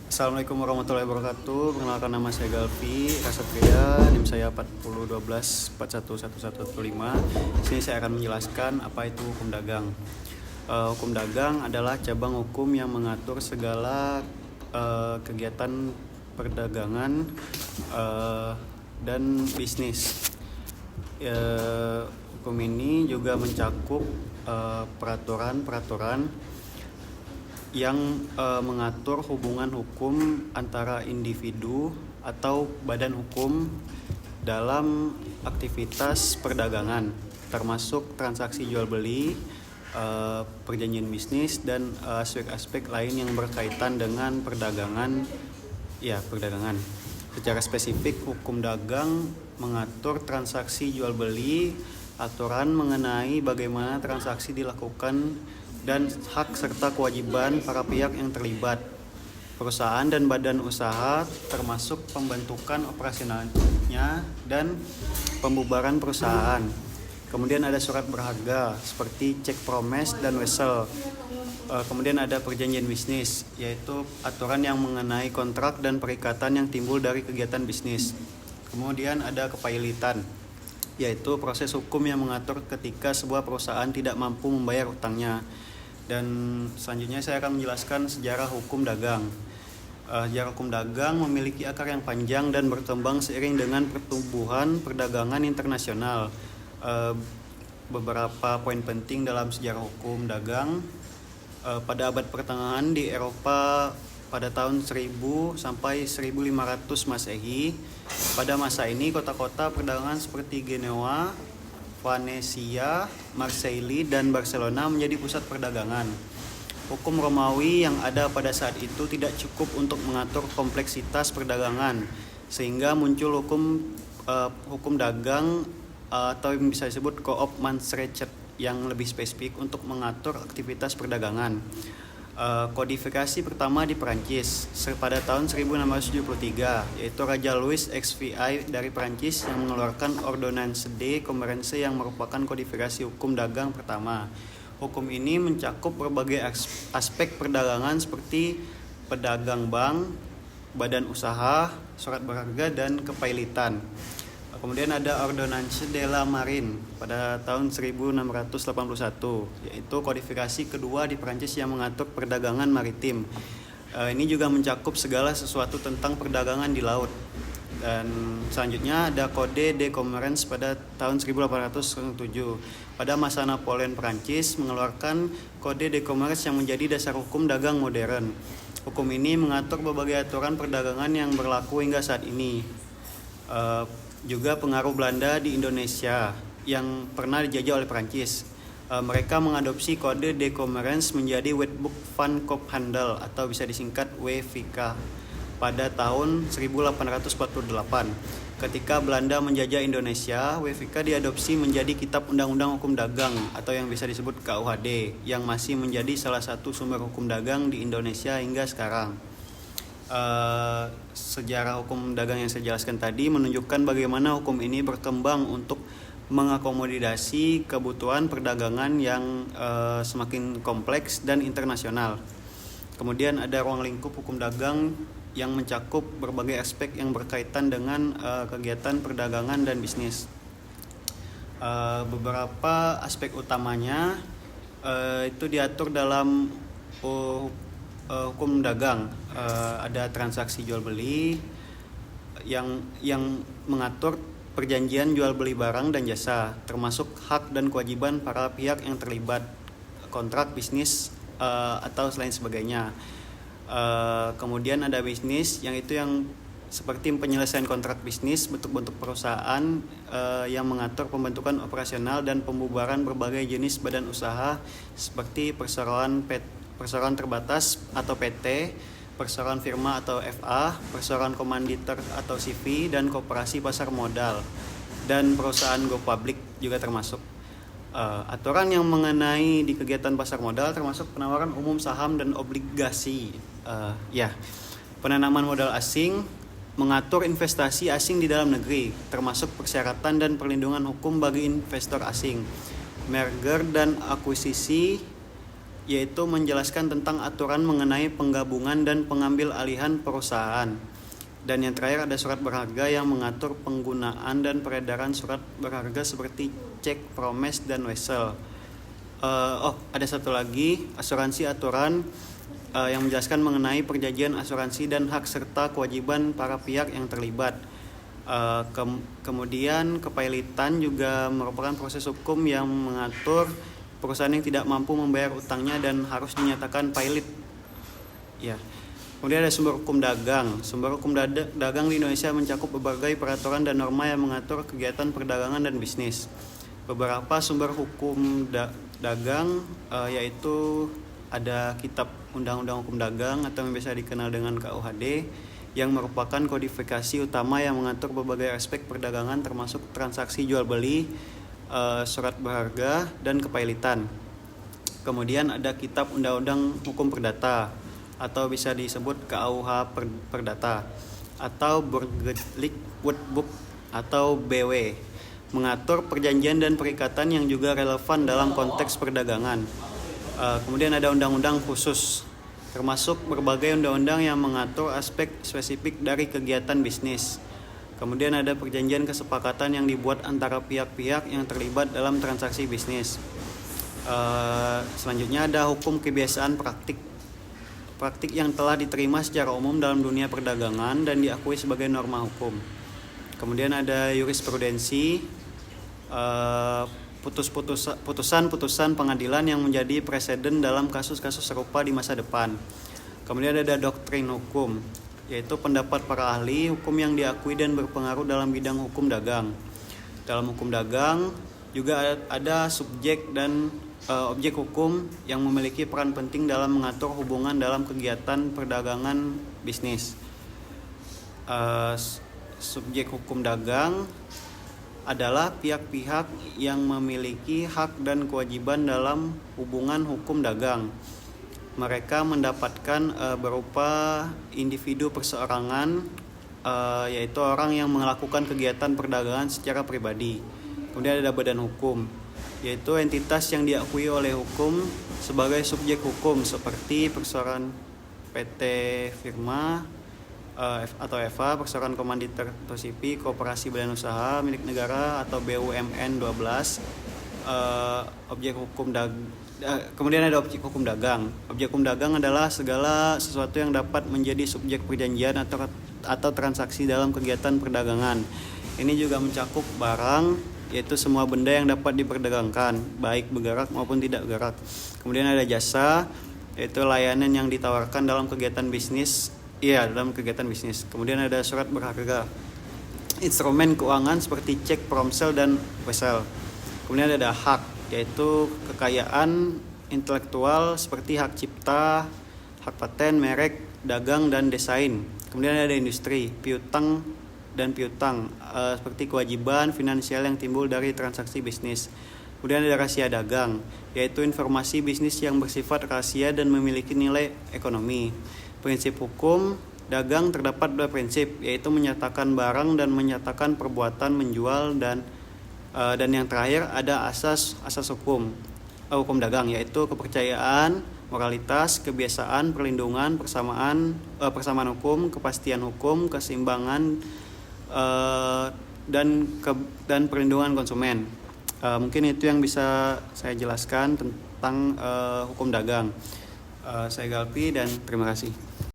Assalamualaikum warahmatullahi wabarakatuh. Perkenalkan, nama saya Galvi Rasatria, NIM saya 4012411115. Di sini saya akan menjelaskan apa itu hukum dagang. Hukum dagang adalah cabang hukum yang mengatur segala kegiatan perdagangan dan bisnis. Hukum ini juga mencakup peraturan-peraturan yang mengatur hubungan hukum antara individu atau badan hukum dalam aktivitas perdagangan, termasuk transaksi jual beli, perjanjian bisnis, dan aspek-aspek lain yang berkaitan dengan perdagangan. Secara spesifik, hukum dagang mengatur transaksi jual beli, aturan mengenai bagaimana transaksi dilakukan, dan hak serta kewajiban para pihak yang terlibat, perusahaan dan badan usaha, termasuk pembentukan operasionalnya dan pembubaran perusahaan. Kemudian ada surat berharga seperti cek promes dan wesel. Kemudian ada perjanjian bisnis, yaitu aturan yang mengenai kontrak dan perikatan yang timbul dari kegiatan bisnis. Kemudian ada kepailitan, yaitu proses hukum yang mengatur ketika sebuah perusahaan tidak mampu membayar utangnya. Dan selanjutnya saya akan menjelaskan sejarah hukum dagang. Sejarah hukum dagang memiliki akar yang panjang dan berkembang seiring dengan pertumbuhan perdagangan internasional. Beberapa poin penting dalam sejarah hukum dagang. Pada abad pertengahan di Eropa pada tahun 1000 sampai 1500 Masehi. Pada masa ini kota-kota perdagangan seperti Genoa, Venesia, Marseille, dan Barcelona menjadi pusat perdagangan. Hukum Romawi yang ada pada saat itu tidak cukup untuk mengatur kompleksitas perdagangan, sehingga muncul hukum dagang atau yang bisa disebut Koopmansrecht yang lebih spesifik untuk mengatur aktivitas perdagangan. Kodifikasi pertama di Perancis pada tahun 1673, yaitu Raja Louis XVI dari Perancis yang mengeluarkan Ordonnance de Commerce yang merupakan kodifikasi hukum dagang pertama. Hukum ini mencakup berbagai aspek perdagangan seperti pedagang bank, badan usaha, surat berharga, dan kepailitan. Kemudian ada Ordonnance de la Marine pada tahun 1681, yaitu kodifikasi kedua di Prancis yang mengatur perdagangan maritim. Ini juga mencakup segala sesuatu tentang perdagangan di laut. Dan selanjutnya ada Code de Commerce pada tahun 1807. Pada masa Napoleon, Prancis mengeluarkan Code de Commerce yang menjadi dasar hukum dagang modern. Hukum ini mengatur berbagai aturan perdagangan yang berlaku hingga saat ini. Juga pengaruh Belanda di Indonesia yang pernah dijajah oleh Prancis. Mereka mengadopsi Code de Commerce menjadi Wetboek van Koophandel atau bisa disingkat WVK pada tahun 1848. Ketika Belanda menjajah Indonesia, WVK diadopsi menjadi Kitab Undang-Undang Hukum Dagang atau yang bisa disebut KUHD, yang masih menjadi salah satu sumber hukum dagang di Indonesia hingga sekarang. Sejarah hukum dagang yang saya jelaskan tadi menunjukkan bagaimana hukum ini berkembang untuk mengakomodasi kebutuhan perdagangan yang semakin kompleks dan internasional. Kemudian ada ruang lingkup hukum dagang yang mencakup berbagai aspek yang berkaitan dengan kegiatan perdagangan dan bisnis. Beberapa aspek utamanya itu diatur dalam hukum dagang. Ada transaksi jual beli yang mengatur perjanjian jual beli barang dan jasa, termasuk hak dan kewajiban para pihak yang terlibat, kontrak bisnis atau selain sebagainya. Kemudian ada bisnis yang seperti penyelesaian kontrak bisnis, bentuk-bentuk perusahaan yang mengatur pembentukan operasional dan pembubaran berbagai jenis badan usaha seperti perseroan terbatas atau PT, perseroan firma atau FA, perseroan komanditer atau CV, dan koperasi pasar modal, dan perusahaan go public juga termasuk. Aturan yang mengenai di kegiatan pasar modal termasuk penawaran umum saham dan obligasi. Penanaman modal asing, mengatur investasi asing di dalam negeri, termasuk persyaratan dan perlindungan hukum bagi investor asing, merger dan akuisisi, yaitu menjelaskan tentang aturan mengenai penggabungan dan pengambil alihan perusahaan. Dan yang terakhir ada surat berharga yang mengatur penggunaan dan peredaran surat berharga seperti cek, promes, dan wesel. Ada satu lagi, asuransi aturan yang menjelaskan mengenai perjanjian asuransi dan hak serta kewajiban para pihak yang terlibat. Kemudian kepailitan juga merupakan proses hukum yang mengatur perusahaan yang tidak mampu membayar utangnya dan harus dinyatakan pailit. Ya. Kemudian ada sumber hukum dagang. Sumber hukum dagang di Indonesia mencakup berbagai peraturan dan norma yang mengatur kegiatan perdagangan dan bisnis. Beberapa sumber hukum dagang yaitu ada Kitab Undang-Undang Hukum Dagang atau yang biasa dikenal dengan KUHD, yang merupakan kodifikasi utama yang mengatur berbagai aspek perdagangan termasuk transaksi jual beli, surat berharga, dan kepailitan. Kemudian ada Kitab Undang-Undang Hukum Perdata atau bisa disebut KUH Perdata atau Burgerlijk Wetboek atau BW, mengatur perjanjian dan perikatan yang juga relevan dalam konteks perdagangan. Kemudian ada undang-undang khusus, termasuk berbagai undang-undang yang mengatur aspek spesifik dari kegiatan bisnis. Kemudian ada perjanjian kesepakatan yang dibuat antara pihak-pihak yang terlibat dalam transaksi bisnis. Selanjutnya ada hukum kebiasaan praktik yang telah diterima secara umum dalam dunia perdagangan dan diakui sebagai norma hukum. Kemudian ada jurisprudensi, putusan-putusan pengadilan yang menjadi preseden dalam kasus-kasus serupa di masa depan. Kemudian ada doktrin hukum, yaitu pendapat para ahli hukum yang diakui dan berpengaruh dalam bidang hukum dagang. Dalam hukum dagang juga ada subjek dan objek hukum yang memiliki peran penting dalam mengatur hubungan dalam kegiatan perdagangan bisnis. Subjek hukum dagang adalah pihak-pihak yang memiliki hak dan kewajiban dalam hubungan hukum dagang. Mereka mendapatkan berupa individu perseorangan, yaitu orang yang melakukan kegiatan perdagangan secara pribadi. Kemudian ada badan hukum, yaitu entitas yang diakui oleh hukum sebagai subjek hukum seperti perseroan PT Firma atau EVA, perseroan komanditer atau CP, koperasi badan usaha milik negara atau BUMN 12. Kemudian ada objek hukum dagang. Objek hukum dagang adalah segala sesuatu yang dapat menjadi subjek perjanjian atau transaksi dalam kegiatan perdagangan. Ini juga mencakup barang, yaitu semua benda yang dapat diperdagangkan, baik bergerak maupun tidak bergerak. Kemudian ada jasa, yaitu layanan yang ditawarkan dalam kegiatan bisnis. Kemudian ada surat berharga, instrumen keuangan seperti cek, promsel, dan wesel. Kemudian ada hak, yaitu kekayaan intelektual seperti hak cipta, hak paten, merek, dagang, dan desain. Kemudian ada industri, piutang, seperti kewajiban finansial yang timbul dari transaksi bisnis. Kemudian ada rahasia dagang, yaitu informasi bisnis yang bersifat rahasia dan memiliki nilai ekonomi. Prinsip hukum dagang terdapat dua prinsip, yaitu menyatakan barang dan menyatakan perbuatan menjual, dan yang terakhir ada asas hukum dagang, yaitu kepercayaan, moralitas, kebiasaan, perlindungan, persamaan hukum, kepastian hukum, keseimbangan, dan perlindungan konsumen. Mungkin itu yang bisa saya jelaskan tentang hukum dagang. Saya Galpi dan terima kasih.